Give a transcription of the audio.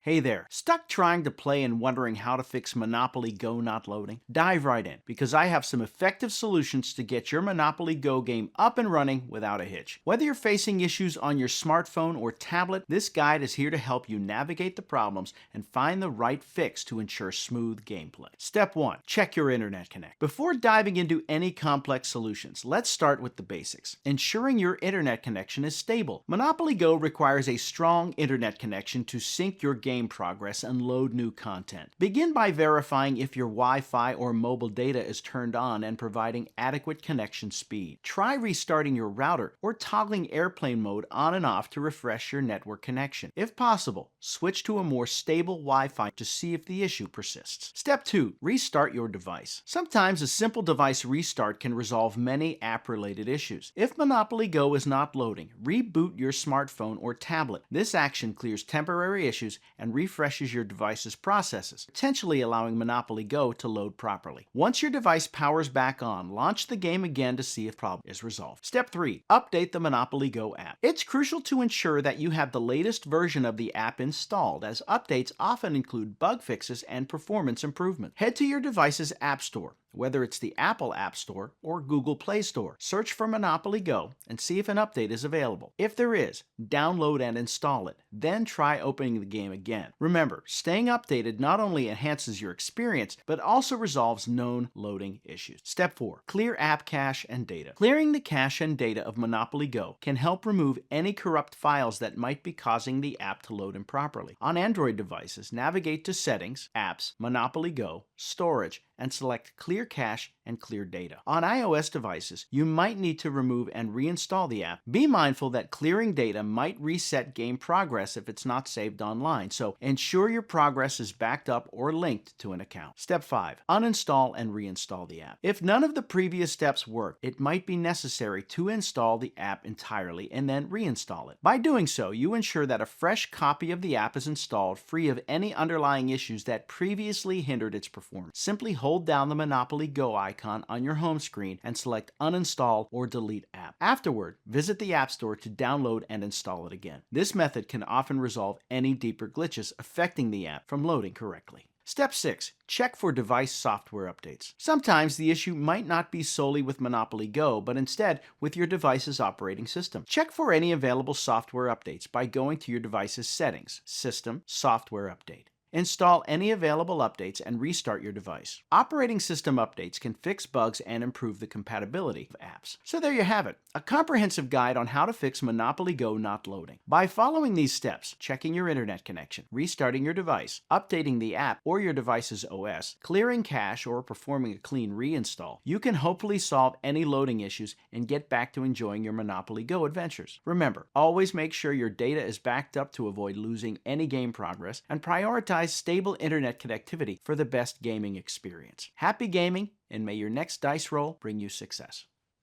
Hey there, stuck trying to play and wondering how to fix Monopoly Go not loading? Dive right in, because I have some effective solutions to get your Monopoly Go game up and running without a hitch. Whether you're facing issues on your smartphone or tablet, this guide is here to help you navigate the problems and find the right fix to ensure smooth gameplay. Step 1. Check your internet connection. Before diving into any complex solutions, let's start with the basics. Ensuring your internet connection is stable. Monopoly Go requires a strong internet connection to sync your game progress and load new content. Begin by verifying if your Wi-Fi or mobile data is turned on and providing adequate connection speed. Try restarting your router or toggling airplane mode on and off to refresh your network connection. If possible, switch to a more stable Wi-Fi to see if the issue persists. Step 2. Restart your device. Sometimes a simple device restart can resolve many app-related issues. If Monopoly Go is not loading, reboot your smartphone or tablet. This action clears temporary issues and refreshes your device's processes, potentially allowing Monopoly Go to load properly. Once your device powers back on, launch the game again to see if the problem is resolved. Step 3. Update the Monopoly Go app. It's crucial to ensure that you have the latest version of the app installed, as updates often include bug fixes and performance improvement. Head to your device's App Store, whether it's the Apple App Store or Google Play Store. Search for Monopoly Go and see if an update is available. If there is, download and install it. Then try opening the game again. Remember, staying updated not only enhances your experience, but also resolves known loading issues. Step 4. Clear app cache and data. Clearing the cache and data of Monopoly Go can help remove any corrupt files that might be causing the app to load improperly. On Android devices, navigate to Settings, Apps, Monopoly Go, Storage, and select Clear Cache and Clear Data. On iOS devices, you might need to remove and reinstall the app. Be mindful that clearing data might reset game progress if it's not saved online, so ensure your progress is backed up or linked to an account. Step 5. Uninstall and reinstall the app. If none of the previous steps work, it might be necessary to install the app entirely and then reinstall it. By doing so, you ensure that a fresh copy of the app is installed, free of any underlying issues that previously hindered its performance. Simply hold down the Monopoly Go icon on your home screen and select Uninstall or Delete App. Afterward, visit the App Store to download and install it again. This method can often resolve any deeper glitches affecting the app from loading correctly. Step 6. Check for device software updates. Sometimes the issue might not be solely with Monopoly Go, but instead with your device's operating system. Check for any available software updates by going to your device's Settings, System, Software Update. Install any available updates and restart your device. Operating system updates can fix bugs and improve the compatibility of apps. So there you have it, a comprehensive guide on how to fix Monopoly Go not loading. By following these steps, checking your internet connection, restarting your device, updating the app or your device's OS, clearing cache, or performing a clean reinstall, you can hopefully solve any loading issues and get back to enjoying your Monopoly Go adventures. Remember, always make sure your data is backed up to avoid losing any game progress, and prioritize stable internet connectivity for the best gaming experience. Happy gaming, and may your next dice roll bring you success.